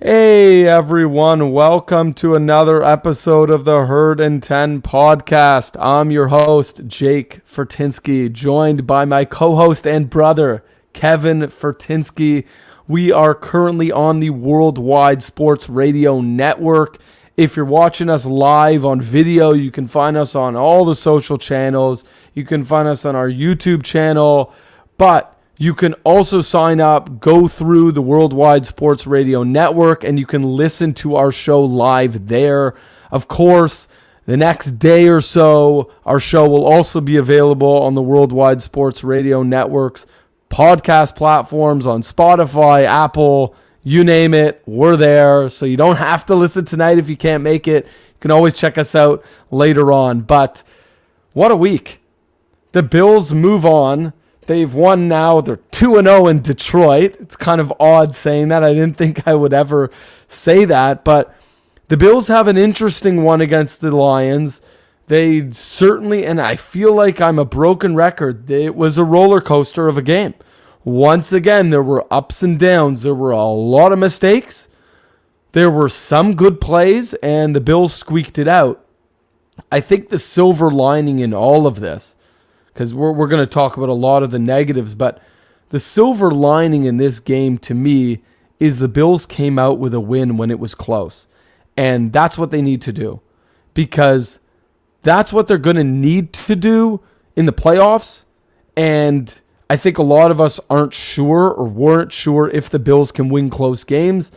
Hey everyone, welcome to another episode of the Herd and 10 podcast. I'm your host, Jake Fortinsky, joined by my co-host and brother, Kevin Fortinsky. We are currently on the Worldwide Sports Radio Network. If you're watching us live on video, you can find us on all the social channels. You can find us on our YouTube channel, but you can also sign up, go through the Worldwide Sports Radio Network, and you can listen to our show live there. Of course, the next day or so, our show will also be available on the Worldwide Sports Radio Network's podcast platforms on Spotify, Apple, you name it, we're there. So you don't have to listen tonight if you can't make it. You can always check us out later on. But what a week. The Bills move on. They've won now. They're 2-0 in Detroit. It's kind of odd saying that. I didn't think I would ever say that. But the Bills have an interesting one against the Lions. They certainly, and I feel like I'm a broken record, it was a roller coaster of a game. Once again, there were ups and downs. There were a lot of mistakes. There were some good plays, and the Bills squeaked it out. I think the silver lining in all of this, because we're going to talk about a lot of the negatives, but the silver lining in this game to me is the Bills came out with a win when it was close. And that's what they need to do, because that's what they're going to need to do in the playoffs. And I think a lot of us aren't sure or weren't sure if the Bills can win close games.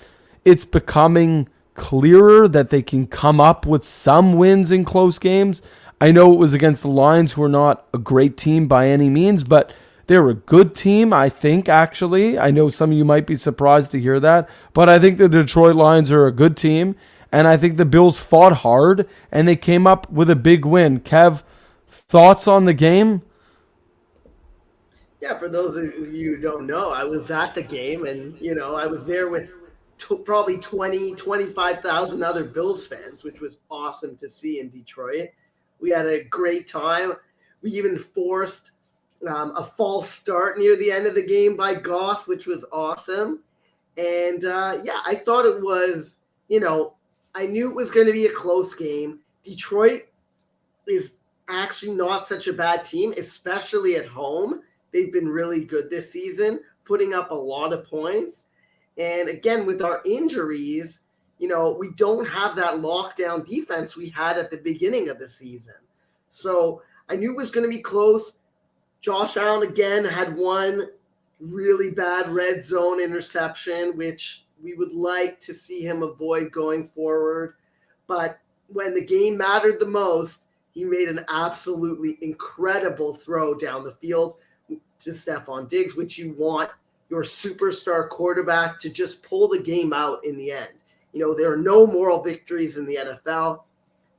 It's becoming clearer that they can come up with some wins in close games. I know it was against the Lions, who are not a great team by any means, but they're a good team, I think, actually. I know some of you might be surprised to hear that, but I think the Detroit Lions are a good team, and I think the Bills fought hard, and they came up with a big win. Kev, thoughts on the game? Yeah, for those of you who don't know, I was at the game, and, I was there with probably 25,000 other Bills fans, which was awesome to see in Detroit. We had a great time. We even forced a false start near the end of the game by Goff, which was awesome. And, I thought it was, I knew it was going to be a close game. Detroit is actually not such a bad team, especially at home. They've been really good this season, putting up a lot of points. And, again, with our injuries, we don't have that lockdown defense we had at the beginning of the season. So I knew it was going to be close. Josh Allen, again, had one really bad red zone interception, which we would like to see him avoid going forward. But when the game mattered the most, he made an absolutely incredible throw down the field to Stephon Diggs, which you want your superstar quarterback to just pull the game out in the end. There are no moral victories in the NFL.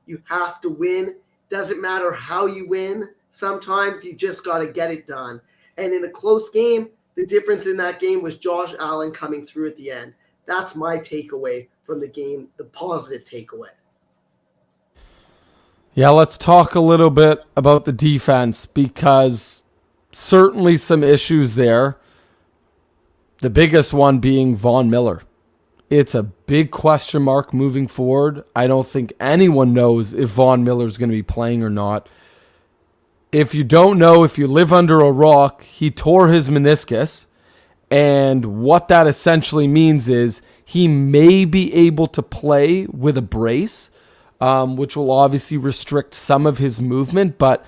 You have to win. Doesn't matter how you win. Sometimes you just got to get it done. And in a close game, the difference in that game was Josh Allen coming through at the end. That's my takeaway from the game, the positive takeaway. Yeah, let's talk a little bit about the defense, because certainly some issues there. The biggest one being Von Miller. It's a big question mark moving forward. I don't think anyone knows if Von Miller is going to be playing or not. If you don't know, if you live under a rock, he tore his meniscus. And what that essentially means is he may be able to play with a brace, which will obviously restrict some of his movement. But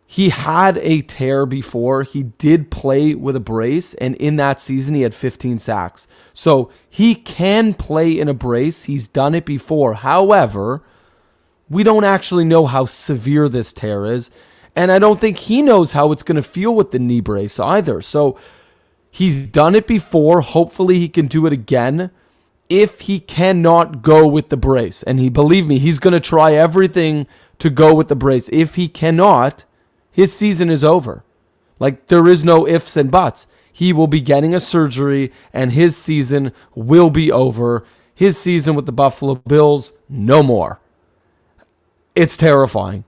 he had a tear before. He did play with a brace, and in that season, he had 15 sacks. So he can play in a brace. He's done it before. However, we don't actually know how severe this tear is, and I don't think he knows how it's going to feel with the knee brace either. So he's done it before. Hopefully he can do it again. If he cannot go with the brace, and believe me, he's going to try everything to go with the brace. If he cannot, his season is over. Like, there is no ifs and buts. He will be getting a surgery, and his season will be over. His season with the Buffalo Bills, no more. It's terrifying.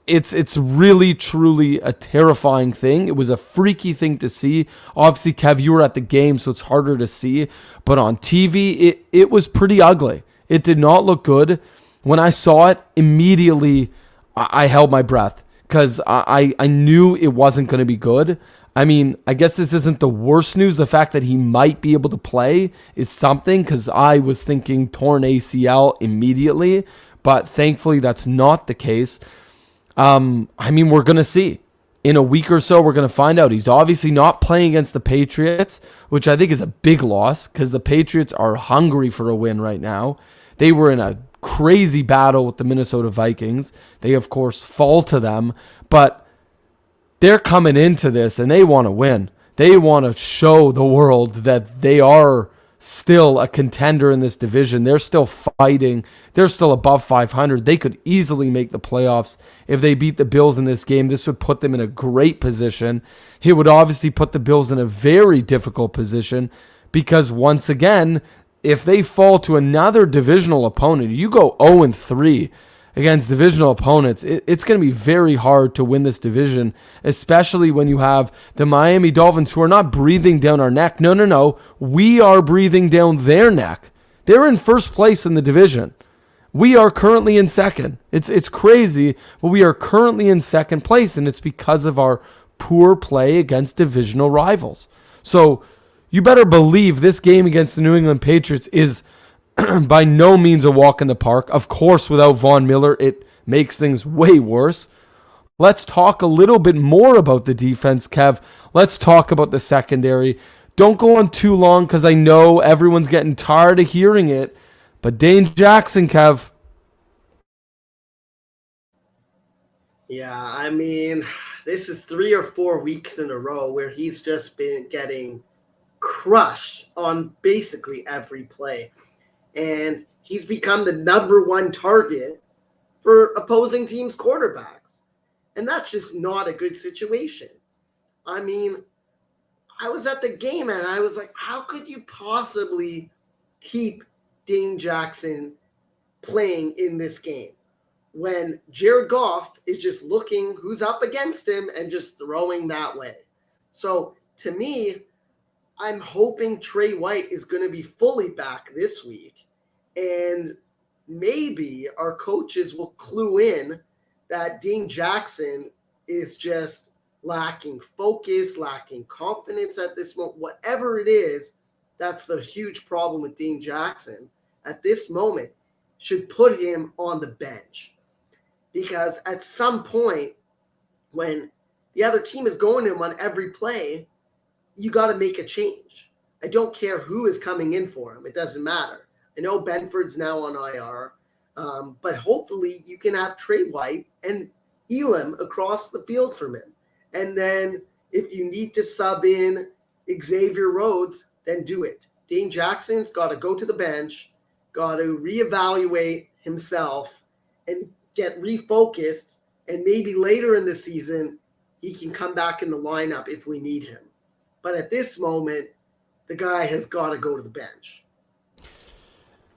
It's really, truly a terrifying thing. It was a freaky thing to see. Obviously, Kev, you were at the game, so it's harder to see. But on TV, it was pretty ugly. It did not look good. When I saw it, immediately I held my breath because I knew it wasn't going to be good. I mean, I guess this isn't the worst news. The fact that he might be able to play is something because I was thinking torn ACL immediately. But thankfully, that's not the case. I mean, we're going to see. In a week or so, we're going to find out. He's obviously not playing against the Patriots, which I think is a big loss because the Patriots are hungry for a win right now. They were in a crazy battle with the Minnesota Vikings. They, of course, fall to them, but they're coming into this and they want to win. They want to show the world that they are still a contender in this division. They're still fighting. They're still above 500. They could easily make the playoffs if they beat the Bills in this game. This would put them in a great position. It would obviously put the Bills in a very difficult position because once again, if they fall to another divisional opponent, you go 0-3 against divisional opponents, it's going to be very hard to win this division, especially when you have the Miami Dolphins who are not breathing down our neck. No. We are breathing down their neck. They're in first place in the division. We are currently in second. It's crazy, but we are currently in second place, and it's because of our poor play against divisional rivals. So you better believe this game against the New England Patriots is by no means a walk in the park. Of course, without Von Miller, it makes things way worse. Let's talk a little bit more about the defense, Kev. Let's talk about the secondary. Don't go on too long because I know everyone's getting tired of hearing it. But Dane Jackson, Kev. Yeah, I mean, this is 3 or 4 weeks in a row where he's just been getting crushed on basically every play. And he's become the number one target for opposing teams' quarterbacks. And that's just not a good situation. I mean, I was at the game and I was like, how could you possibly keep Dane Jackson playing in this game when Jared Goff is just looking who's up against him and just throwing that way? So to me, I'm hoping Trey White is going to be fully back this week. And maybe our coaches will clue in that Dane Jackson is just lacking focus, lacking confidence at this moment. Whatever it is, that's the huge problem with Dane Jackson at this moment, should put him on the bench. Because at some point, when the other team is going to him on every play, you got to make a change. I don't care who is coming in for him. It doesn't matter. I know Benford's now on IR, but hopefully you can have Trey White and Elam across the field from him. And then if you need to sub in Xavier Rhodes, then do it. Dane Jackson's got to go to the bench, got to reevaluate himself and get refocused, and maybe later in the season he can come back in the lineup if we need him. But at this moment, the guy has got to go to the bench.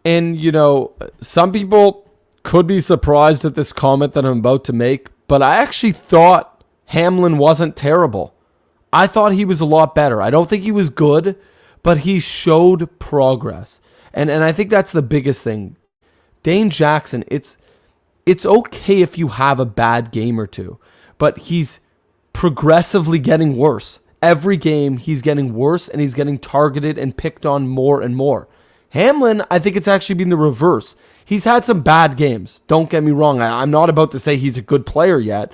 And, you know, some people could be surprised at this comment that I'm about to make, but I actually thought Hamlin wasn't terrible. I thought he was a lot better. I don't think he was good, but he showed progress. And I think that's the biggest thing. Dane Jackson, it's okay if you have a bad game or two, but he's progressively getting worse. Every game, he's getting worse, and he's getting targeted and picked on more and more. Hamlin, I think it's actually been the reverse. He's had some bad games. Don't get me wrong. I'm not about to say he's a good player yet,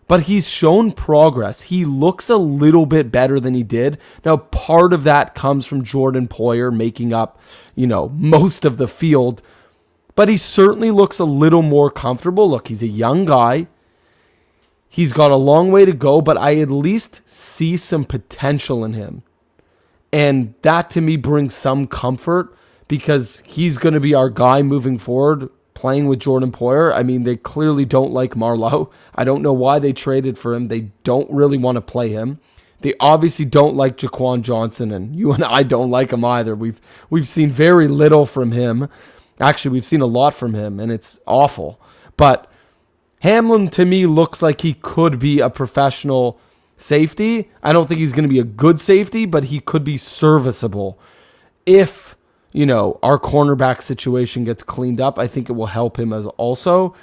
but he's shown progress. He looks a little bit better than he did. Now, part of that comes from Jordan Poyer making up, most of the field, but he certainly looks a little more comfortable. Look, he's a young guy. He's got a long way to go, but I at least see some potential in him. And that to me brings some comfort because he's going to be our guy moving forward, playing with Jordan Poyer. I mean, they clearly don't like Marlowe. I don't know why they traded for him. They don't really want to play him. They obviously don't like Jaquan Johnson, and you and I don't like him either. We've seen very little from him. Actually, we've seen a lot from him, and it's awful. But Hamlin, to me, looks like he could be a professional safety. I don't think he's going to be a good safety, but he could be serviceable. If, our cornerback situation gets cleaned up, I think it will help him as also.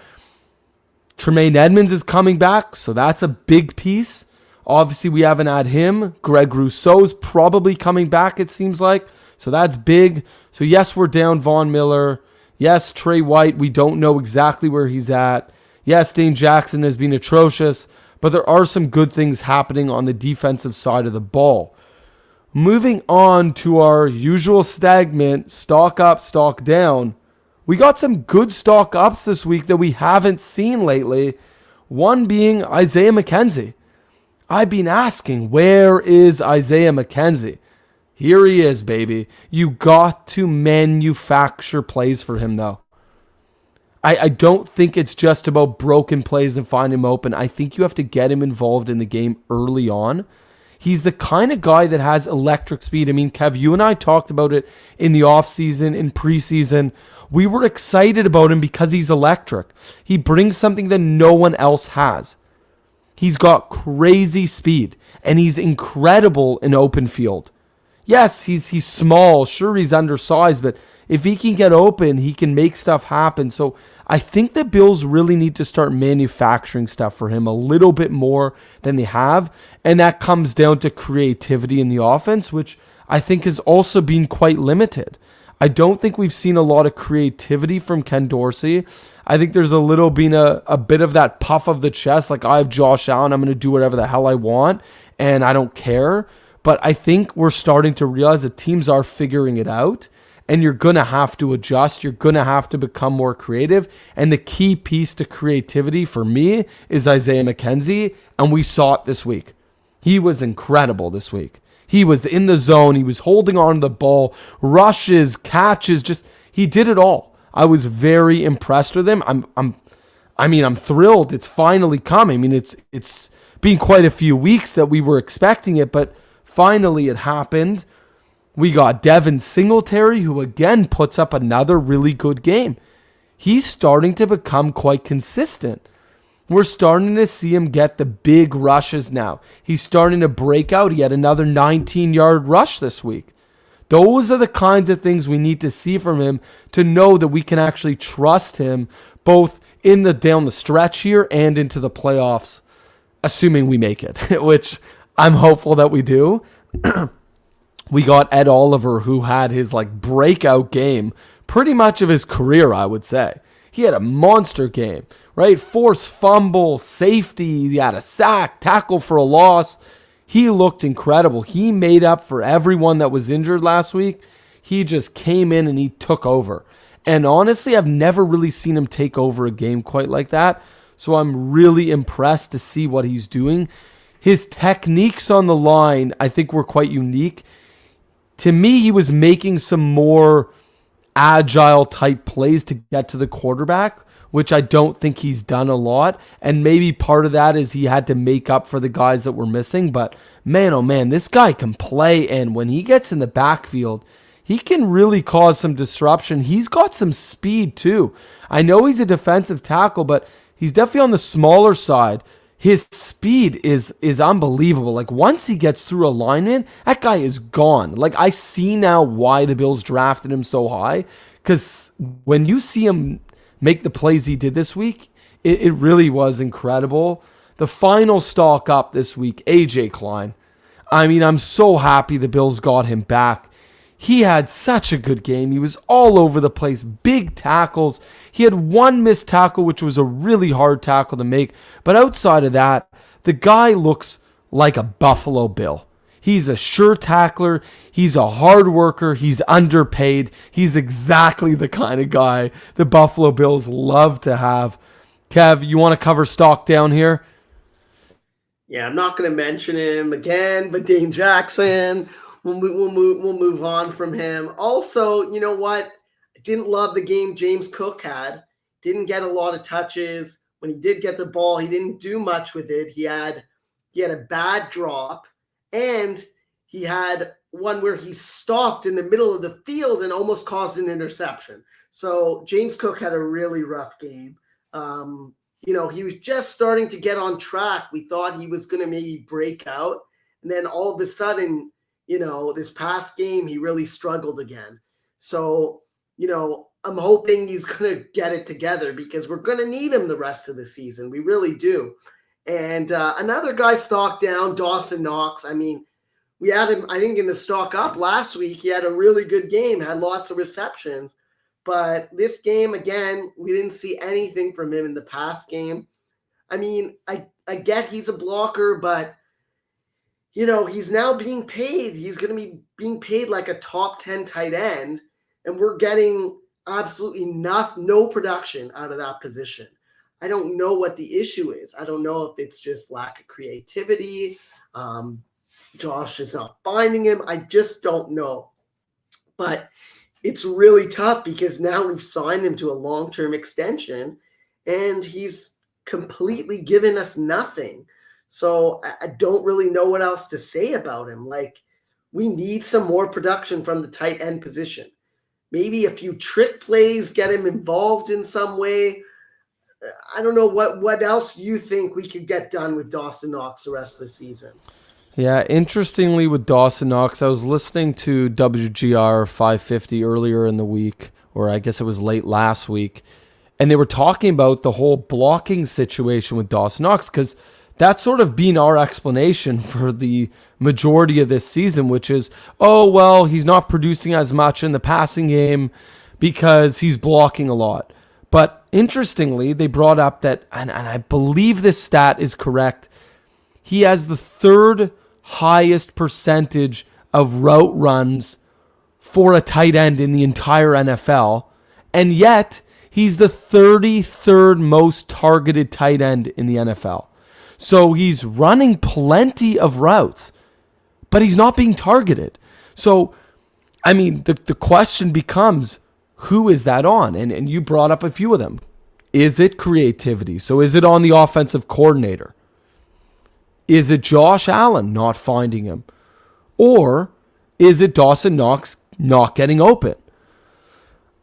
Tremaine Edmonds is coming back, so that's a big piece. Obviously, we haven't had him. Greg Rousseau's probably coming back, it seems like. So that's big. So yes, we're down Von Miller. Yes, Trey White, we don't know exactly where he's at. Yes, Dane Jackson has been atrocious, but there are some good things happening on the defensive side of the ball. Moving on to our usual segment, stock up, stock down. We got some good stock ups this week that we haven't seen lately. One being Isaiah McKenzie. I've been asking, where is Isaiah McKenzie? Here he is, baby. You got to manufacture plays for him, though. I don't think it's just about broken plays and finding him open. I think you have to get him involved in the game early on. He's the kind of guy that has electric speed. I mean, Kev, you and I talked about it in the offseason, in preseason. We were excited about him because he's electric. He brings something that no one else has. He's got crazy speed, and he's incredible in open field. Yes, he's small. Sure, he's undersized, but if he can get open, he can make stuff happen. So I think the Bills really need to start manufacturing stuff for him a little bit more than they have. And that comes down to creativity in the offense, which I think has also been quite limited. I don't think we've seen a lot of creativity from Ken Dorsey. I think there's been a bit of that puff of the chest, like I have Josh Allen, I'm going to do whatever the hell I want, and I don't care. But I think we're starting to realize that teams are figuring it out, and you're going to have to adjust. You're going to have to become more creative. And the key piece to creativity for me is Isaiah McKenzie, and we saw it this week. He was incredible this week. He was in the zone. He was holding on to the ball, rushes, catches, he did it all. I was very impressed with him. I'm thrilled. It's finally come. I mean, it's been quite a few weeks that we were expecting it, but finally it happened. We got Devin Singletary, who again puts up another really good game. He's starting to become quite consistent. We're starting to see him get the big rushes now. He's starting to break out. He had another 19-yard rush this week. Those are the kinds of things we need to see from him to know that we can actually trust him both down the stretch here and into the playoffs, assuming we make it, which I'm hopeful that we do. We got Ed Oliver, who had his breakout game pretty much of his career, I would say. He had a monster game, right? Forced fumble, safety, he had a sack, tackle for a loss. He looked incredible. He made up for everyone that was injured last week. He just came in and he took over. And honestly, I've never really seen him take over a game quite like that. So I'm really impressed to see what he's doing. His techniques on the line, I think, were quite unique. To me, he was making some more agile type plays to get to the quarterback, which I don't think he's done a lot. And maybe part of that is he had to make up for the guys that were missing. But man, oh man, this guy can play. And when he gets in the backfield, he can really cause some disruption. He's got some speed too. I know he's a defensive tackle, but he's definitely on the smaller side. His speed is unbelievable. Once he gets through alignment, that guy is gone. I see now why the Bills drafted him so high. Because when you see him make the plays he did this week, it really was incredible. The final stock up this week, AJ Klein. I mean, I'm so happy the Bills got him back. He had such a good game. He was all over the place, big tackles. He had one missed tackle, which was a really hard tackle to make. But outside of that, the guy looks like a Buffalo Bill. He's a sure tackler. He's a hard worker. He's underpaid. He's exactly the kind of guy the Buffalo Bills love to have. Kev, you want to cover stock down here? Yeah, I'm not going to mention him again, but Dane Jackson, we'll move on from him. Also, you know what? I didn't love the game James Cook had. Didn't get a lot of touches. When he did get the ball, he didn't do much with it. He had a bad drop, and he had one where he stopped in the middle of the field and almost caused an interception. So James Cook had a really rough game. he was just starting to get on track. We thought he was going to maybe break out. And then all of a sudden, this past game, he really struggled again. So, I'm hoping he's going to get it together because we're going to need him the rest of the season. We really do. And another guy stock down, Dawson Knox. I mean, we had him, I think, in the stock up last week. He had a really good game, had lots of receptions. But this game, again, we didn't see anything from him in the past game. I mean, I get he's a blocker, but, he's now being paid. He's going to be being paid like a top 10 tight end, and we're getting absolutely no production out of that position. I don't know what the issue is. I don't know if it's just lack of creativity. Josh is not finding him. I just don't know. But it's really tough because now we've signed him to a long-term extension and he's completely given us nothing. So I don't really know what else to say about him. Like, we need some more production from the tight end position. Maybe a few trick plays, get him involved in some way. I don't know what else you think we could get done with Dawson Knox the rest of the season. Yeah, interestingly with Dawson Knox, I was listening to WGR 550 earlier in the week, or I guess it was late last week, and they were talking about the whole blocking situation with Dawson Knox, because that's sort of been our explanation for the majority of this season, which is, he's not producing as much in the passing game because he's blocking a lot. But interestingly, they brought up that, and I believe this stat is correct, he has the third highest percentage of route runs for a tight end in the entire NFL, and yet he's the 33rd most targeted tight end in the NFL. So he's running plenty of routes, but he's not being targeted. So, I mean, the question becomes, who is that on? And you brought up a few of them. Is it creativity? So is it on the offensive coordinator? Is it Josh Allen not finding him? Or is it Dawson Knox not getting open?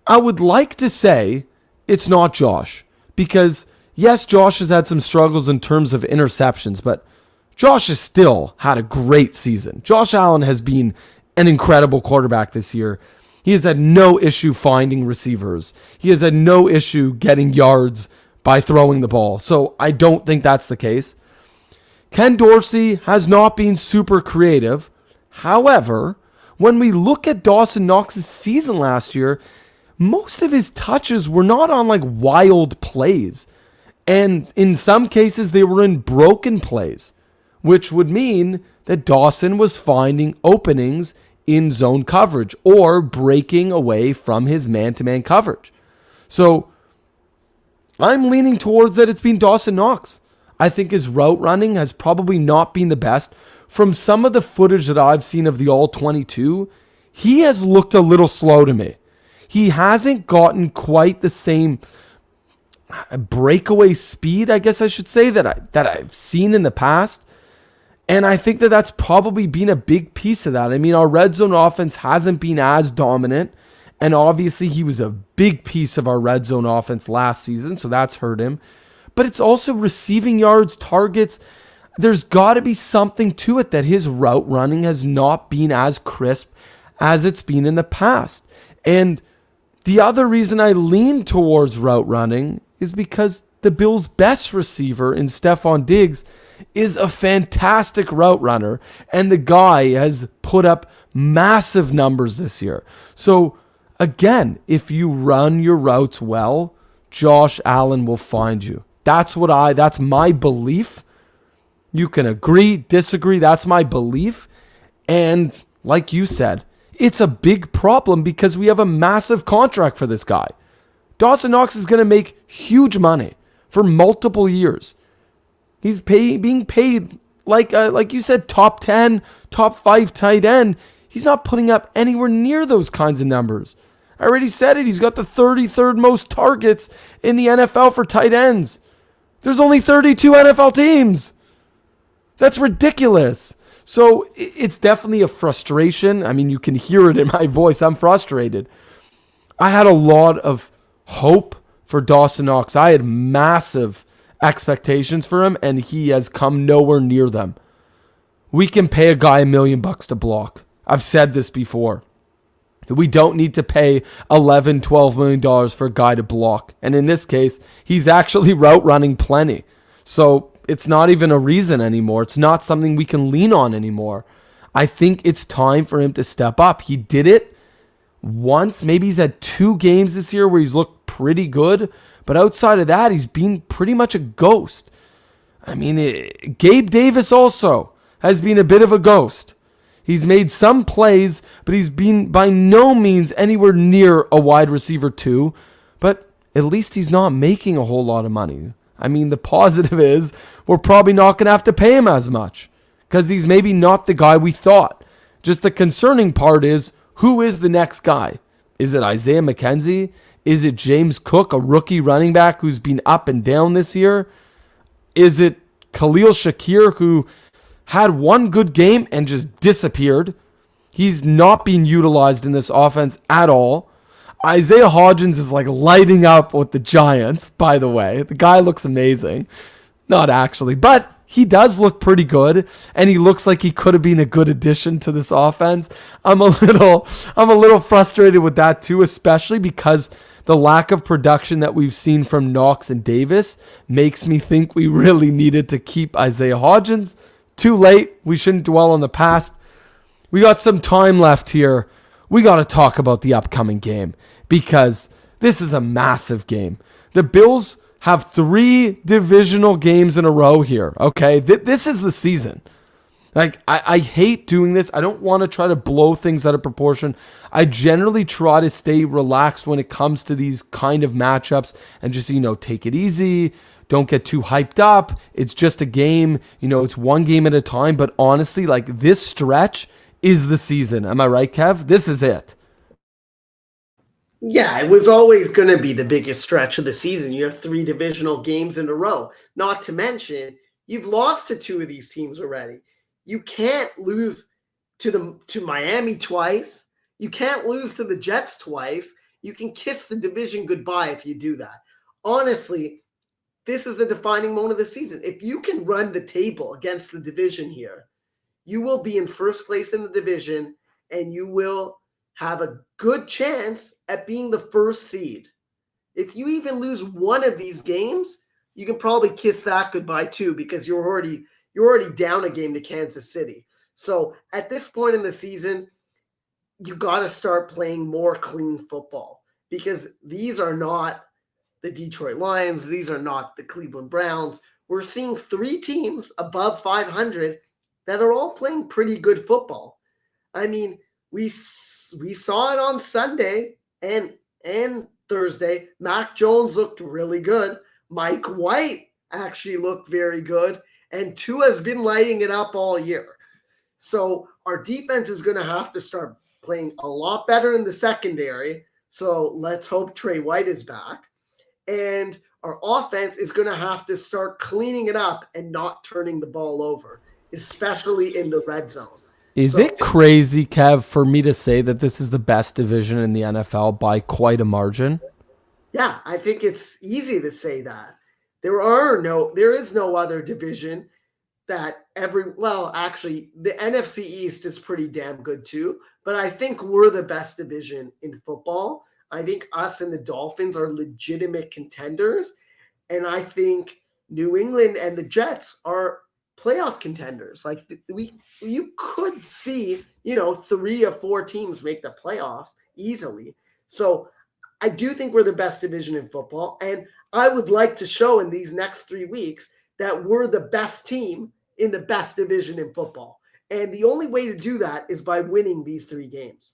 I would like to say it's not Josh, because yes, Josh has had some struggles in terms of interceptions, but Josh has still had a great season. Josh Allen has been an incredible quarterback this year. He has had no issue finding receivers. He has had no issue getting yards by throwing the ball. So I don't think that's the case. Ken Dorsey has not been super creative. However, when we look at Dawson Knox's season last year, most of his touches were not on like wild plays. And in some cases, they were in broken plays, which would mean that Dawson was finding openings in zone coverage or breaking away from his man-to-man coverage. So I'm leaning towards that it's been Dawson Knox. I think his route running has probably not been the best. From some of the footage that I've seen of the All-22, he has looked a little slow to me. He hasn't gotten quite the same breakaway speed, I guess I should say, that I've seen in the past. And I think that that's probably been a big piece of that. I mean, our red zone offense hasn't been as dominant. And obviously he was a big piece of our red zone offense last season, so that's hurt him. But it's also receiving yards, targets. There's got to be something to it that his route running has not been as crisp as it's been in the past. And the other reason I lean towards route running is because the Bills' best receiver in Stephon Diggs is a fantastic route runner, and the guy has put up massive numbers this year. So again, if you run your routes well, Josh Allen will find you. That's my belief. You can agree, disagree. That's my belief. And like you said, it's a big problem because we have a massive contract for this guy. Dawson Knox is going to make huge money for multiple years. He's being paid like you said, top 10, top 5 tight end. He's not putting up anywhere near those kinds of numbers. I already said it. He's got the 33rd most targets in the NFL for tight ends. There's only 32 NFL teams. That's ridiculous. So it's definitely a frustration. I mean, you can hear it in my voice. I'm frustrated. I had a lot of hope for Dawson Knox. I had massive expectations for him, and he has come nowhere near them. We can pay a guy $1 million to block. I've said this before. We don't need to pay $11, $12 million for a guy to block. And in this case, he's actually route running plenty. So it's not even a reason anymore. It's not something we can lean on anymore. I think it's time for him to step up. He did it once. Maybe he's had 2 games this year where he's looked pretty good. But outside of that, he's been pretty much a ghost. I mean, Gabe Davis also has been a bit of a ghost. He's made some plays, but he's been by no means anywhere near a wide receiver 2. But at least he's not making a whole lot of money. I mean, the positive is we're probably not going to have to pay him as much because he's maybe not the guy we thought. Just the concerning part is, who is the next guy? Is it Isaiah McKenzie? Is it James Cook, a rookie running back who's been up and down this year? Is it Khalil Shakir, who had one good game and just disappeared? He's not being utilized in this offense at all. Isaiah Hodgins is like lighting up with the Giants, by the way. The guy looks amazing. Not actually, but he does look pretty good, and he looks like he could have been a good addition to this offense. I'm a little frustrated with that too, especially because the lack of production that we've seen from Knox and Davis makes me think we really needed to keep Isaiah Hodgins. Too late. We shouldn't dwell on the past. We got some time left here. We got to talk about the upcoming game because this is a massive game. The Bills have 3 divisional games in a row here, okay? This is the season. Like, I hate doing this. I don't want to try to blow things out of proportion. I generally try to stay relaxed when it comes to these kind of matchups and just, take it easy. Don't get too hyped up. It's just a game. It's one game at a time. But honestly, like, this stretch is the season. Am I right, Kev? This is it. Yeah, it was always going to be the biggest stretch of the season. You have 3 divisional games in a row. Not to mention, you've lost to 2 of these teams already. You can't lose to Miami twice. You can't lose to the Jets twice. You can kiss the division goodbye if you do that. Honestly, this is the defining moment of the season. If you can run the table against the division here, you will be in first place in the division, and you will have a good chance at being the first seed. If you even lose one of these games, you can probably kiss that goodbye too, because you're already down a game to Kansas City. So at this point in the season, you got to start playing more clean football, because these are not the Detroit Lions. These are not the Cleveland Browns. We're seeing 3 teams above 500 that are all playing pretty good football. I mean, we saw it on Sunday and Thursday. Mac Jones looked really good. Mike White actually looked very good. And Tua's been lighting it up all year. So our defense is going to have to start playing a lot better in the secondary. So let's hope Trey White is back. And our offense is going to have to start cleaning it up and not turning the ball over, especially in the red zone. Is it crazy, Kev, for me to say that this is the best division in the NFL by quite a margin? Yeah, I think it's easy to say that. There is no other division that actually, the NFC East is pretty damn good too, but I think we're the best division in football. I think us and the Dolphins are legitimate contenders, and I think New England and the Jets are playoff contenders. Like, you could see, 3 or 4 teams make the playoffs easily. So I do think we're the best division in football, and I would like to show in these next 3 weeks that we're the best team in the best division in football. And the only way to do that is by winning these 3 games.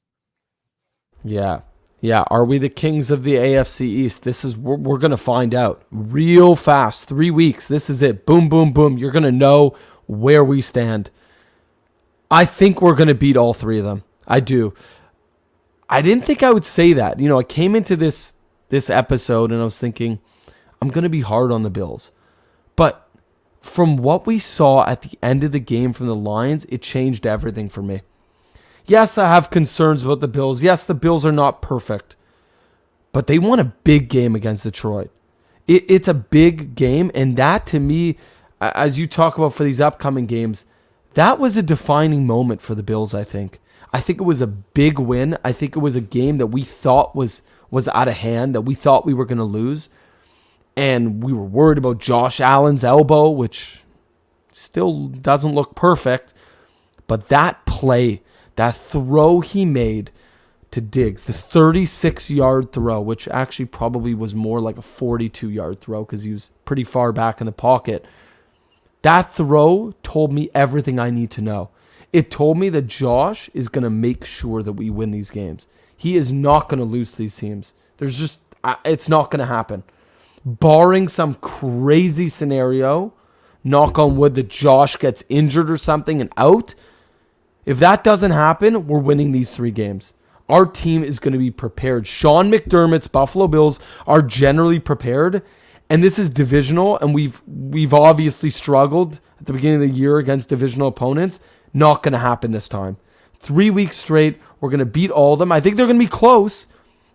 Yeah. Are we the kings of the AFC East? We're going to find out real fast. 3 weeks. This is it. Boom, boom, boom. You're going to know where we stand. I think we're going to beat all 3 of them. I do. I didn't think I would say that. I came into this episode and I was thinking, I'm going to be hard on the Bills. But from what we saw at the end of the game from the Lions, it changed everything for me. Yes, I have concerns about the Bills. Yes, the Bills are not perfect. But they won a big game against Detroit. It's a big game, and that to me, as you talk about for these upcoming games, that was a defining moment for the Bills, I think. I think it was a big win. I think it was a game that we thought was out of hand, that we thought we were going to lose. And we were worried about Josh Allen's elbow, which still doesn't look perfect. But that play, that throw he made to Diggs, the 36-yard throw, which actually probably was more like a 42-yard throw because he was pretty far back in the pocket. That throw told me everything I need to know. It told me that Josh is going to make sure that we win these games. He is not going to lose these teams. It's not going to happen. Barring some crazy scenario, knock on wood that Josh gets injured or something and out, if that doesn't happen, we're winning these 3 games. Our team is going to be prepared. Sean McDermott's Buffalo Bills are generally prepared, and this is divisional, and we've obviously struggled at the beginning of the year against divisional opponents. Not going to happen this time. 3 weeks straight, we're going to beat all of them. I think they're going to be close,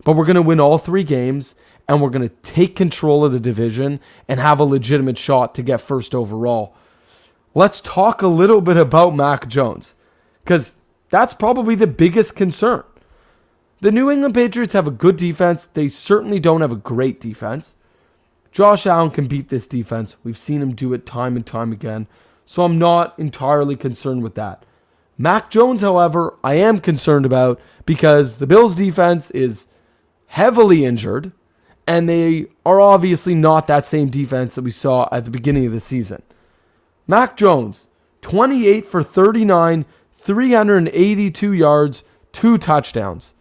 but we're going to win all 3 games, and we're going to take control of the division and have a legitimate shot to get first overall. Let's talk a little bit about Mac Jones, because that's probably the biggest concern. The New England Patriots have a good defense. They certainly don't have a great defense. Josh Allen can beat this defense. We've seen him do it time and time again, so I'm not entirely concerned with that. Mac Jones, however, I am concerned about because the Bills' defense is heavily injured, and they are obviously not that same defense that we saw at the beginning of the season. Mac Jones, 28 for 39, 382 yards, 2 touchdowns.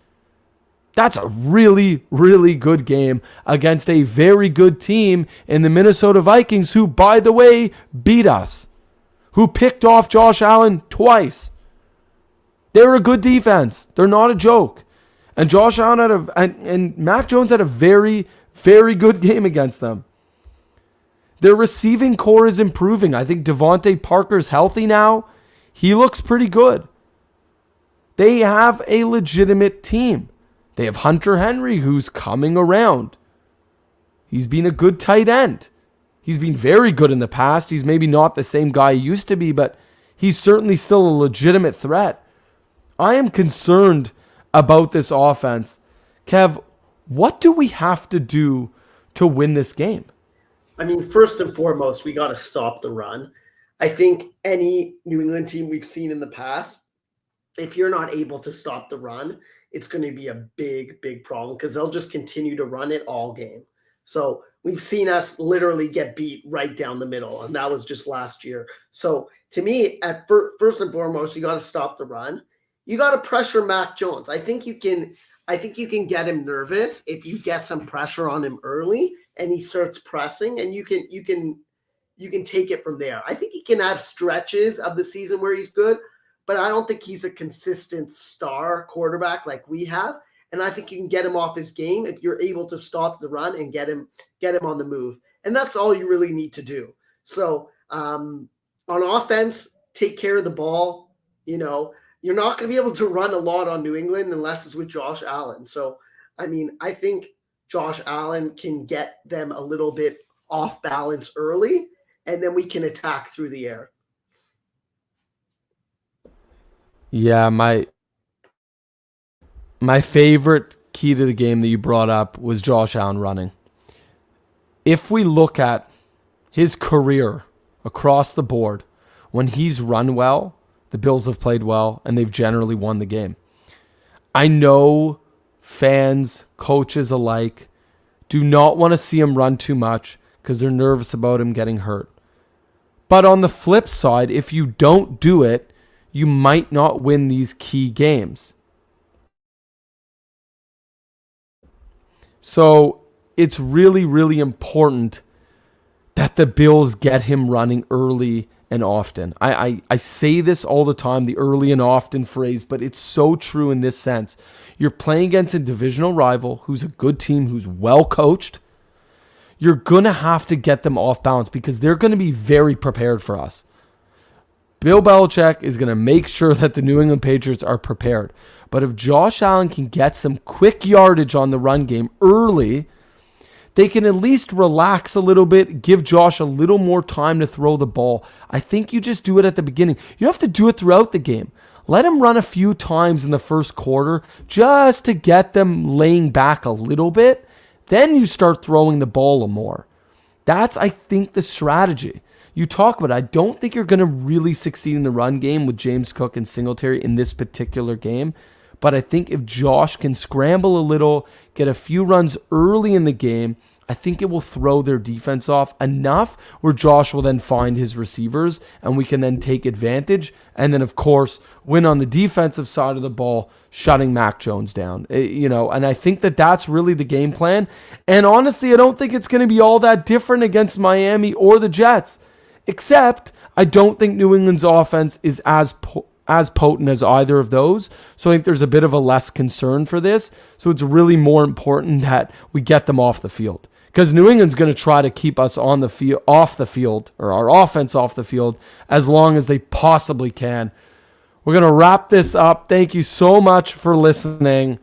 That's a really, really good game against a very good team in the Minnesota Vikings, who, by the way, beat us, who picked off Josh Allen twice. They're a good defense. They're not a joke. And Josh Allen and Mac Jones had a very, very good game against them. Their receiving core is improving. I think Devontae Parker's healthy now. He looks pretty good. They have a legitimate team. They have Hunter Henry, who's coming around. He's been a good tight end. He's been very good in the past. He's maybe not the same guy he used to be, but he's certainly still a legitimate threat. I am concerned about this offense. Kev, what do we have to do to win this game? I mean, first and foremost, we got to stop the run. I think any New England team we've seen in the past, if you're not able to stop the run, it's going to be a big, big problem because they'll just continue to run it all game. So we've seen us literally get beat right down the middle, and that was just last year. So to me, at first and foremost, you got to stop the run. You got to pressure Mac Jones. I think you can get him nervous if you get some pressure on him early and he starts pressing, and you can take it from there. I think he can have stretches of the season where he's good, but I don't think he's a consistent star quarterback like we have. And I think you can get him off his game if you're able to stop the run and get him on the move. And that's all you really need to do. So on offense, take care of the ball. You know, you're not going to be able to run a lot on New England unless it's with Josh Allen. So, I mean, I think Josh Allen can get them a little bit off balance early, and then we can attack through the air. Yeah, my favorite key to the game that you brought up was Josh Allen running. If we look at his career across the board, when he's run well, the Bills have played well, and they've generally won the game. I know fans, coaches alike, do not want to see him run too much because they're nervous about him getting hurt. But on the flip side, if you don't do it, you might not win these key games. So it's really, really important that the Bills get him running early and often. I say this all the time, the early and often phrase, but it's so true in this sense. You're playing against a divisional rival who's a good team, who's well coached. You're going to have to get them off balance because they're going to be very prepared for us. Bill Belichick is going to make sure that the New England Patriots are prepared. But if Josh Allen can get some quick yardage on the run game early, they can at least relax a little bit, give Josh a little more time to throw the ball. I think you just do it at the beginning. You don't have to do it throughout the game. Let him run a few times in the first quarter just to get them laying back a little bit. Then you start throwing the ball more. That's, I think, the strategy. You talk about it. I don't think you're going to really succeed in the run game with James Cook and Singletary in this particular game. But I think if Josh can scramble a little, get a few runs early in the game, I think it will throw their defense off enough where Josh will then find his receivers and we can then take advantage. And then, of course, win on the defensive side of the ball, shutting Mac Jones down. And I think that that's really the game plan. And honestly, I don't think it's going to be all that different against Miami or the Jets, except I don't think New England's offense is as potent as either of those. So I think there's a bit of a less concern for this. So it's really more important that we get them off the field. Because New England's going to try to keep us on the field, off the field, or our offense off the field, as long as they possibly can. We're going to wrap this up. Thank you so much for listening.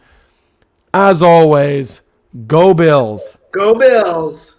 As always, go Bills. Go Bills.